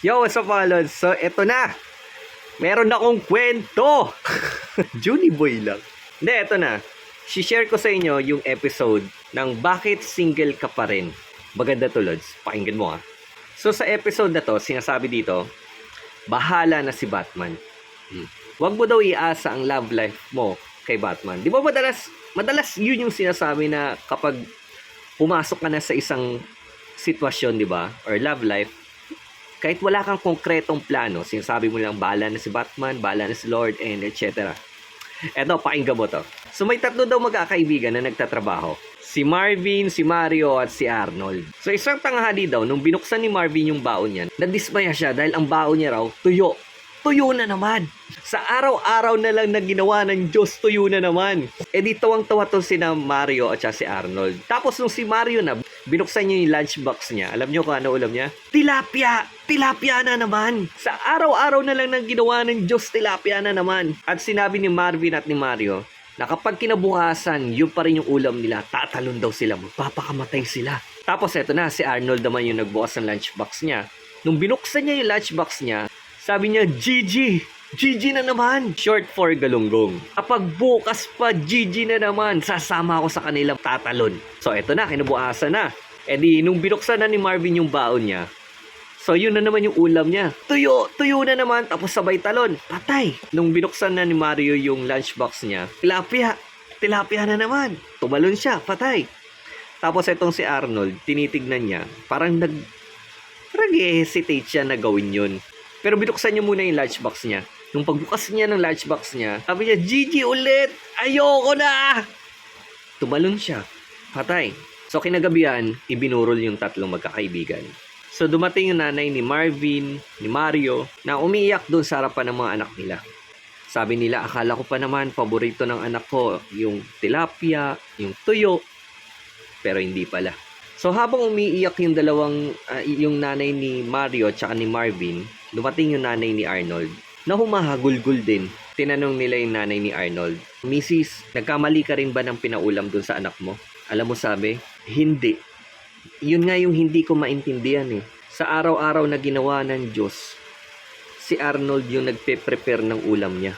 Yo, what's up mga lods? So, eto na. Meron akong kwento. Junie boy lang. Hindi, eto na. Si-share ko sa inyo yung episode ng Bakit Single Ka Pa Rin. Maganda to, lods. Pakinggan mo, ha. So, sa episode na to, sinasabi dito, bahala na si Batman. Huwag mo daw iasa ang love life mo kay Batman. Di ba madalas yun yung sinasabi na kapag pumasok ka na sa isang sitwasyon, di ba? Or love life, kahit wala kang konkretong plano, sinasabi mo lang, bahala na si Batman, bahala na si Lord, and etc. Eto, pakinggan mo to. So, may tatlo daw magkakaibigan na nagtatrabaho. Si Marvin, si Mario, at si Arnold. So, isang tanghali daw, nung binuksan ni Marvin yung baon niya, nadismaya siya dahil ang baon niya raw, tuyo. Tuyo na naman. Sa araw-araw na lang na ginawa ng Diyos, tuyo na naman. E di tawang-tawa to sina Mario at si Arnold. Tapos nung si Mario na, binuksan niya yung lunchbox niya. Alam niyo kung ano ulam niya? Tilapia! Tilapia na naman! Sa araw-araw na lang na ginawa ng Diyos, tilapia na naman. At sinabi ni Marvin at ni Mario, na kapag kinabukasan, yun pa rin yung ulam nila, tatalon daw sila, magpapakamatay sila. Tapos eto na, si Arnold naman yung nagbukas ng lunchbox niya. Nung binuksan niya yung lunchbox niya, sabi niya, GG na naman. Short for galunggong. Kapag bukas pa, GG na naman. Sasama ako sa kanilang tatalon. So, eto na, kinabukasan na. E di, nung binuksan na ni Marvin yung baon niya, so, yun na naman yung ulam niya. Tuyo na naman, tapos sabay talon. Patay. Nung binuksan na ni Mario yung lunchbox niya, tilapia na naman. Tumalon siya, patay. Tapos etong si Arnold, tinitignan niya, parang nag-hesitate siya na gawin yun. Pero binuksan niya muna yung lunchbox niya. Nung pagbukas niya ng lunchbox niya, sabi niya, GG ulit! Ayoko na! Tumalon siya. Patay. So kinagabihan, ibinurol yung tatlong magkakaibigan. So dumating yung nanay ni Marvin, ni Mario, na umiiyak doon sa harapan ng mga anak nila. Sabi nila, akala ko pa naman, paborito ng anak ko, yung tilapia, yung tuyo. Pero hindi pala. So habang umiiyak yung nanay ni Mario at ni Marvin, dumating yung nanay ni Arnold na humahagulgul din. Tinanong nila yung nanay ni Arnold, Mrs., nagkamali ka rin ba ng pinaulam dun sa anak mo? Alam mo sabi, hindi. Yun nga yung hindi ko maintindihan eh. Sa araw-araw na ginawa ng Diyos, si Arnold yung nagpe-prepare ng ulam niya.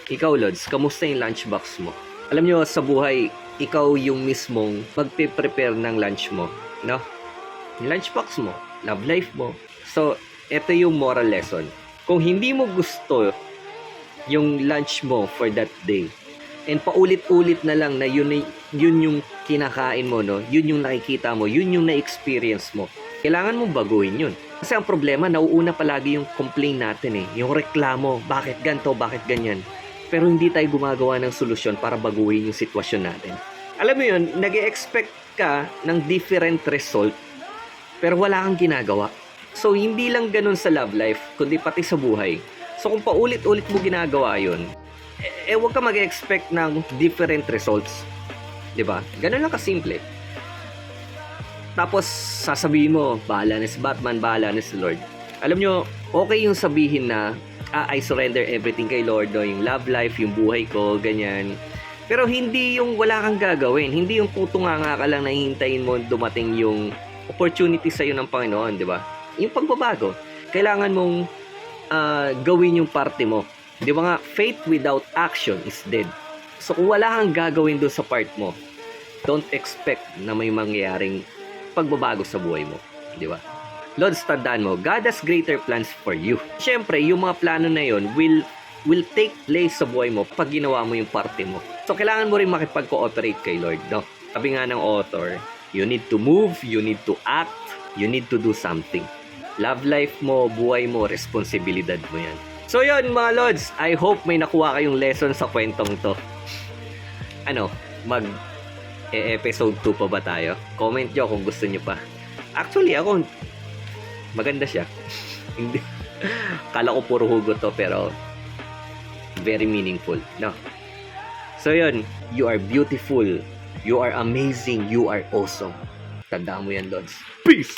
Ikaw, Lods, kamusta yung lunchbox mo? Alam nyo, sa buhay, ikaw yung mismong magpe-prepare ng lunch mo. No? Yung lunchbox mo, love life mo. So, ito yung moral lesson. Kung hindi mo gusto yung lunch mo for that day, and paulit-ulit na lang na yun yung kinakain mo, no? Yun yung nakikita mo, yun yung na-experience mo, kailangan mo baguhin yun. Kasi ang problema, nauuna palagi yung complain natin eh. Yung reklamo, bakit ganito, bakit ganyan. Pero hindi tayo gumagawa ng solusyon para baguhin yung sitwasyon natin. Alam mo yun, nag-expect ka ng different result, pero wala kang ginagawa. So, hindi lang ganun sa love life, kundi pati sa buhay. So, kung paulit-ulit mo ginagawa yun, huwag ka mag-expect ng different results. Diba? Ganun lang kasimple. Tapos, sasabihin mo, bahala na si Batman, bahala na si Lord. Alam nyo, okay yung sabihin na, I surrender everything kay Lord, no? Yung love life, yung buhay ko, ganyan. Pero hindi yung wala kang gagawin. Hindi yung tutunganga ka lang na hihintayin mo dumating yung opportunity sa'yo ng Panginoon, di ba? Yung pagbabago. Kailangan mong gawin yung parte mo. Di ba nga, faith without action is dead. So kung wala kang gagawin doon sa part mo, don't expect na may mangyayaring pagbabago sa buhay mo. Di ba? Lord, tandaan mo, God has greater plans for you. Siyempre, yung mga plano na yun will take place sa buhay mo pag ginawa mo yung parte mo. So, kailangan mo rin makipag-cooperate kay Lord, no? Sabi nga ng author, you need to move, you need to act, you need to do something. Love life mo, buhay mo, responsibilidad mo yan. So, yun mga Lods, I hope may nakuha kayong lesson sa kwentong to. Episode 2 pa ba tayo? Comment nyo kung gusto nyo pa. Actually, ako, maganda siya. Hindi. Kala ko puro hugot to, pero very meaningful, no? So yun, you are beautiful, you are amazing, you are awesome. Tandaan mo yan, Lods. Peace!